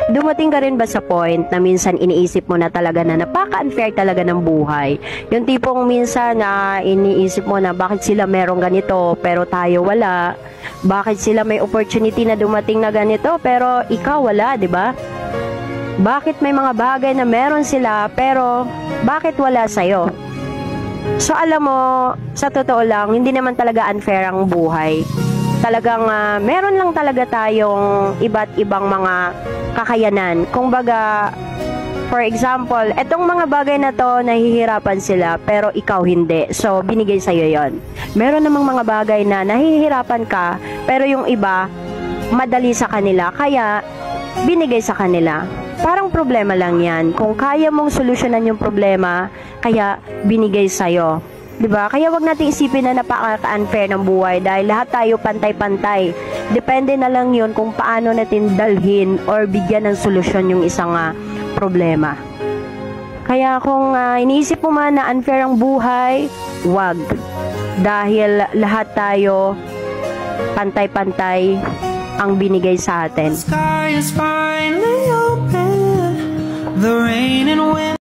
Dumating ka rin ba sa point na minsan iniisip mo na talaga na napaka-unfair talaga ng buhay? Yung tipong minsan na iniisip mo na bakit sila merong ganito pero tayo wala? Bakit sila may opportunity na dumating na ganito pero ikaw wala, di ba? Bakit may mga bagay na meron sila pero bakit wala sa'yo? So alam mo, sa totoo lang, hindi naman talaga unfair ang buhay. Talagang meron lang talaga tayong iba't ibang mga kakayanan. Kung baga, for example, etong mga bagay na to, nahihirapan sila, pero ikaw hindi. So, binigay sa'yo yon. Meron namang mga bagay na nahihirapan ka, pero yung iba, madali sa kanila, kaya binigay sa kanila. Parang problema lang yan. Kung kaya mong solusyonan yung problema, kaya binigay sa'yo. Diba? Kaya wag nating isipin na napaka-unfair ng buhay dahil lahat tayo pantay-pantay. Depende na lang yun kung paano natin dalhin or bigyan ng solusyon yung isang problema. Kaya kung iniisip mo man na unfair ang buhay, wag. Dahil lahat tayo pantay-pantay ang binigay sa atin. The sky is finally open. The rain and wind